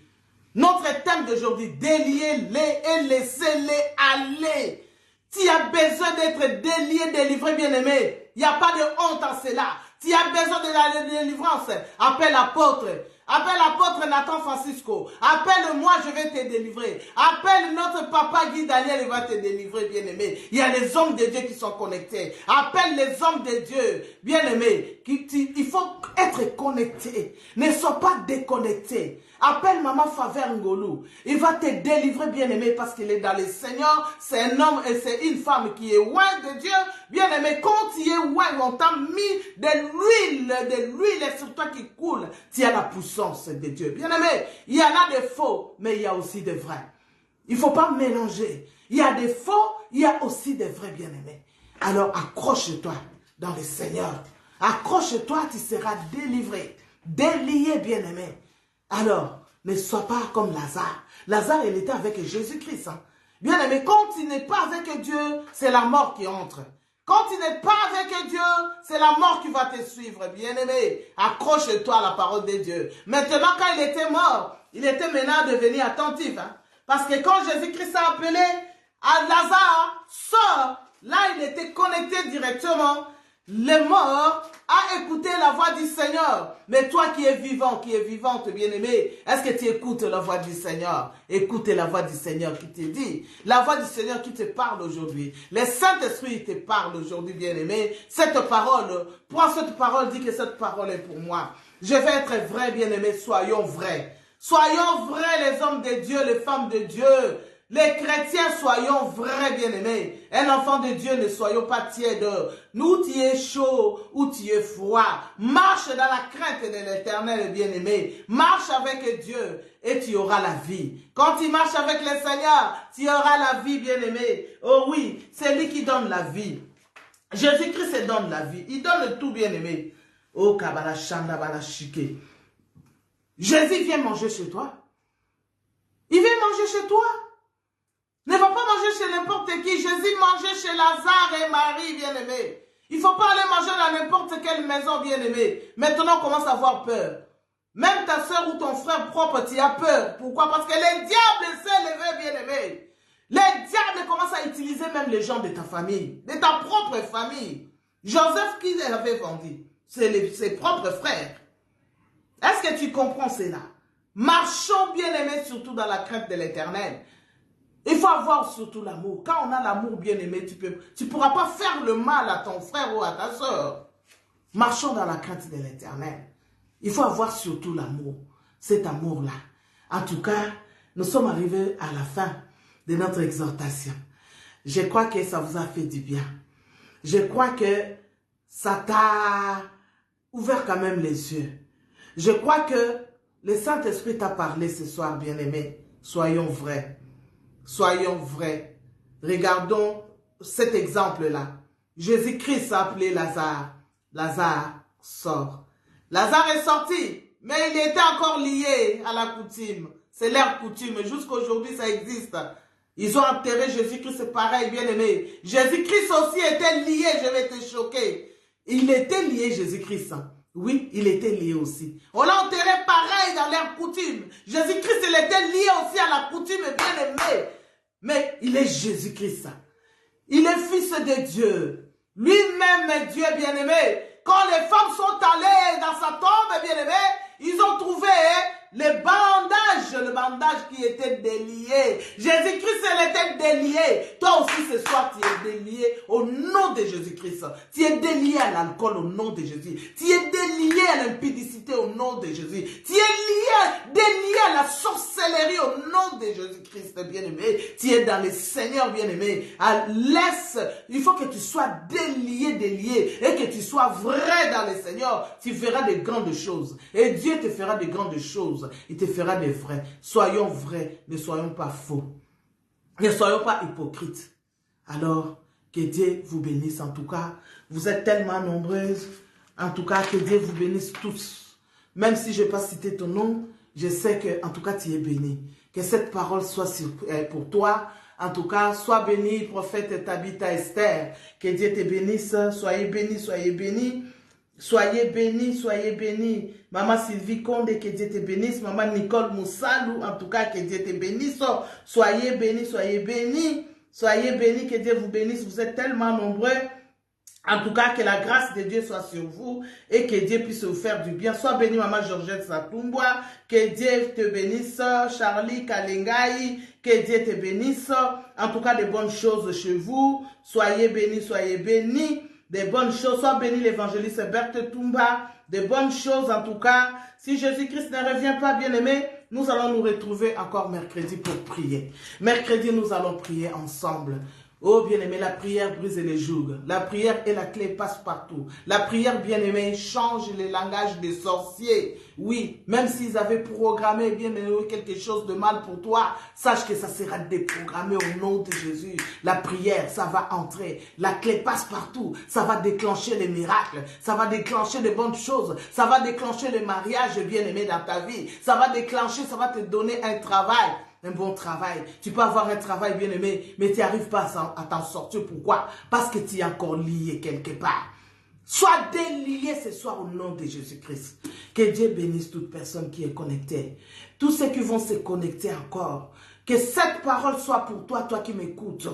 Notre thème d'aujourd'hui, déliez-les et laissez-les aller. Tu as besoin d'être délié, délivré, bien-aimé. Il n'y a pas de honte en cela. Tu as besoin de la délivrance. Appelle l'apôtre. Appelle l'apôtre Nathan Francisco. Appelle-moi, je vais te délivrer. Appelle notre papa Guy Daniel, il va te délivrer, bien-aimé. Il y a les hommes de Dieu qui sont connectés. Appelle les hommes de Dieu, bien-aimé. Il faut être connecté. Ne sois pas déconnecté. Appelle Maman Faveur Ngolou. Il va te délivrer, bien-aimé, parce qu'il est dans le Seigneur. C'est un homme et c'est une femme qui est loin de Dieu. Bien-aimé, quand tu es loin, on t'a mis de l'huile sur toi qui coule. Tu as la puissance de Dieu. Bien-aimé, il y en a des faux, mais il y a aussi des vrais. Il ne faut pas mélanger. Il y a des faux, il y a aussi des vrais, bien-aimés. Alors accroche-toi dans le Seigneur. Accroche-toi, tu seras délivré. Délié, bien-aimé. Alors, ne sois pas comme Lazare. Lazare, il était avec Jésus-Christ. Hein. Bien aimé, quand tu n'es pas avec Dieu, c'est la mort qui entre. Quand tu n'es pas avec Dieu, c'est la mort qui va te suivre. Bien aimé, accroche-toi à la parole de Dieu. Maintenant, quand il était mort, il était maintenant devenu attentif. Hein. Parce que quand Jésus-Christ a appelé à Lazare, sort, là il était connecté directement. les morts a écouté la voix du Seigneur. Mais toi qui es vivant, qui es vivante, bien-aimé, est-ce que tu écoutes la voix du Seigneur? Écoute la voix du Seigneur qui te dit. La voix du Seigneur qui te parle aujourd'hui. Le Saint-Esprit te parle aujourd'hui, bien-aimé. Cette parole, prends cette parole, dis que cette parole est pour moi. Je vais être vrai, bien-aimé, soyons vrais. Soyons vrais, les hommes de Dieu, les femmes de Dieu. Les chrétiens, soyons vrais, bien-aimés. Un enfant de Dieu, ne soyons pas tièdes. Nous, tu es chaud ou tu es froid. Marche dans la crainte de l'Éternel, bien-aimé. Marche avec Dieu et tu auras la vie. Quand tu marches avec le Seigneur, tu auras la vie, bien-aimé. Oh oui, c'est lui qui donne la vie. Jésus-Christ donne la vie. Il donne tout, bien-aimé. Oh, Kabbalah, Shanda, Bala, Shike. Jésus vient manger chez toi. Il vient manger chez toi. Ne va pas manger chez n'importe qui. Jésus mangeait chez Lazare et Marie, bien-aimé. Il ne faut pas aller manger dans n'importe quelle maison, bien-aimé. Maintenant, on commence à avoir peur. Même ta soeur ou ton frère propre, tu as peur. Pourquoi? Parce que les diables s'est levé, bien-aimé. Les diables commencent à utiliser même les gens de ta famille, de ta propre famille. Joseph, qui avait vendu? C'est ses propres frères. Est-ce que tu comprends cela? Marchons, bien-aimés, surtout dans la crainte de l'Éternel. Il faut avoir surtout l'amour. Quand on a l'amour, bien-aimé, tu ne pourras pas faire le mal à ton frère ou à ta soeur. Marchons dans la crainte de l'Éternel. Il faut avoir surtout l'amour. Cet amour-là. En tout cas, nous sommes arrivés à la fin de notre exhortation. Je crois que ça vous a fait du bien. Je crois que ça t'a ouvert quand même les yeux. Je crois que le Saint-Esprit t'a parlé ce soir, bien-aimé. Soyons vrais. Soyons vrais. Regardons cet exemple-là. Jésus-Christ a appelé Lazare. Lazare sort. Lazare est sorti, mais il était encore lié à la coutume. C'est leur coutume. Jusqu'aujourd'hui, ça existe. Ils ont enterré Jésus-Christ, c'est pareil, bien-aimé. Jésus-Christ aussi était lié, je vais te choquer. Il était lié, Jésus-Christ. Oui, il était lié aussi. On l'a enterré pareil dans leur coutume. Jésus-Christ, il était lié aussi à la coutume, bien-aimé. Mais il est Jésus-Christ. Il est fils de Dieu. Lui-même est Dieu, bien-aimé. Quand les femmes sont allées dans sa tombe, bien-aimé, ils ont trouvé le bandage qui était délié. Jésus-Christ, elle était délié. Toi aussi, ce soir, tu es délié au nom de Jésus-Christ. Tu es délié à l'alcool au nom de Jésus. Tu es délié à l'impudicité au nom de Jésus. Tu es délié à la sorcellerie au nom de Jésus-Christ, bien-aimé. Tu es dans le Seigneur, bien-aimé. Il faut que tu sois délié, et que tu sois vrai dans le Seigneur. Tu feras de grandes choses. Et Dieu te fera de grandes choses. Il te fera des vrais. Soyons vrais, ne soyons pas faux. Ne soyons pas hypocrites. Alors, que Dieu vous bénisse en tout cas. Vous êtes tellement nombreuses. En tout cas, que Dieu vous bénisse tous. Même si je n'ai pas cité ton nom, je sais que en tout cas tu es béni. Que cette parole soit pour toi. En tout cas, sois béni, prophète Tabitha Esther. Que Dieu te bénisse. Soyez bénis, soyez bénis. Soyez bénis, soyez bénis. Maman Sylvie Conde, que Dieu te bénisse. Maman Nicole Moussalou, en tout cas, que Dieu te bénisse. Soyez bénis, soyez bénis. Soyez bénis, que Dieu vous bénisse. Vous êtes tellement nombreux. En tout cas, que la grâce de Dieu soit sur vous et que Dieu puisse vous faire du bien. Sois béni, Maman Georgette Satumbwa. Que Dieu te bénisse. Charlie Kalengai, que Dieu te bénisse. En tout cas, de bonnes choses chez vous. Soyez bénis, soyez bénis. Des bonnes choses. Sois béni l'évangéliste Berthe Tumba. Des bonnes choses en tout cas. Si Jésus-Christ ne revient pas, bien-aimé, nous allons nous retrouver encore mercredi pour prier. Mercredi, nous allons prier ensemble. Oh bien-aimé, la prière brise les jougs. La prière et la clé passent partout. La prière, bien-aimé, change les langages des sorciers. Oui, même s'ils avaient programmé, bien-aimé, quelque chose de mal pour toi, sache que ça sera déprogrammé au nom de Jésus. La prière, ça va entrer. La clé passe partout. Ça va déclencher les miracles. Ça va déclencher de bonnes choses. Ça va déclencher le mariage, bien-aimé, dans ta vie. Ça va déclencher, ça va te donner un travail. Un bon travail. Tu peux avoir un travail bien aimé, mais tu n'arrives pas à t'en sortir. Pourquoi? Parce que tu es encore lié quelque part. Sois délié ce soir au nom de Jésus-Christ. Que Dieu bénisse toute personne qui est connectée. Tous ceux qui vont se connecter encore. Que cette parole soit pour toi, toi qui m'écoutes.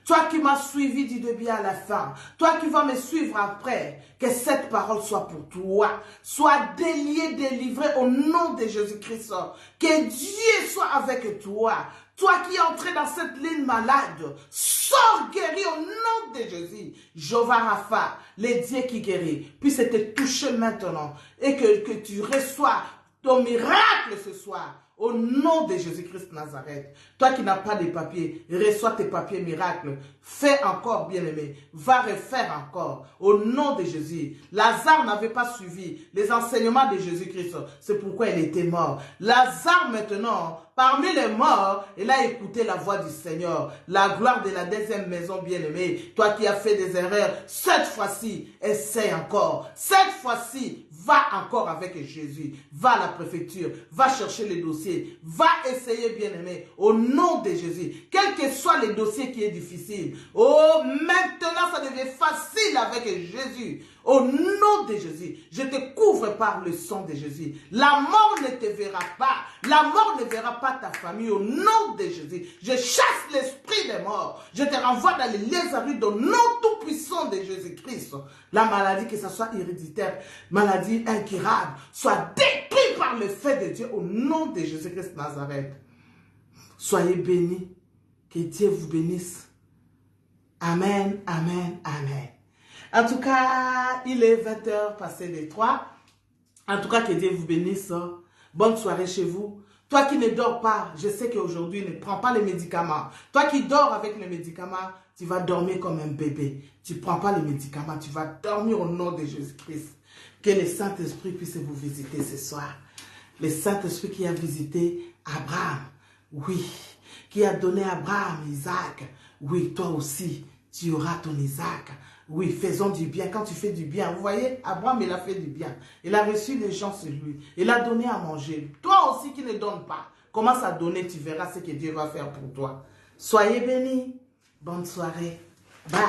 Toi qui m'as suivi du début à la fin. Toi qui vas me suivre après. Que cette parole soit pour toi. Sois délié, délivré au nom de Jésus-Christ. Que Dieu soit avec toi. Toi qui es entré dans cette ligne malade, sors guéri au nom de Jésus. Jéhovah Rapha, le Dieu qui guérit, puisse te toucher maintenant et que tu reçois ton miracle ce soir. Au nom de Jésus-Christ Nazareth. Toi qui n'as pas de papiers, reçois tes papiers miracles. Fais encore, bien-aimé. Va refaire encore. Au nom de Jésus. Lazare n'avait pas suivi les enseignements de Jésus-Christ. C'est pourquoi il était mort. Lazare maintenant, parmi les morts, il a écouté la voix du Seigneur. La gloire de la deuxième maison, bien-aimé. Toi qui as fait des erreurs, cette fois-ci, essaie encore. Cette fois-ci, va encore avec Jésus. Va à la préfecture. Va chercher les dossiers. Va essayer, bien-aimé. Au nom de Jésus. Quel que soit le dossier qui est difficile. Oh, maintenant, ça devient facile avec Jésus. Au nom de Jésus, je te couvre par le sang de Jésus. La mort ne te verra pas. La mort ne verra pas ta famille. Au nom de Jésus, je chasse l'esprit des morts. Je te renvoie dans les lézards au nom tout-puissant de Jésus-Christ. La maladie, que ce soit héréditaire, maladie incurable, soit détruite par le feu de Dieu au nom de Jésus-Christ Nazareth. Soyez bénis. Que Dieu vous bénisse. Amen, amen, amen. En tout cas, il est 20h passé les 3. En tout cas, que Dieu vous bénisse. Bonne soirée chez vous. Toi qui ne dors pas, je sais qu'aujourd'hui, ne prends pas les médicaments. Toi qui dors avec les médicaments, tu vas dormir comme un bébé. Tu ne prends pas les médicaments, tu vas dormir au nom de Jésus-Christ. Que le Saint-Esprit puisse vous visiter ce soir. Le Saint-Esprit qui a visité Abraham, oui. Qui a donné à Abraham Isaac, oui, toi aussi, tu auras ton Isaac. Oui, faisons du bien. Quand tu fais du bien, vous voyez, Abraham, il a fait du bien. Il a reçu les gens sur lui. Il a donné à manger. Toi aussi qui ne donnes pas, commence à donner, tu verras ce que Dieu va faire pour toi. Soyez bénis. Bonne soirée. Bye.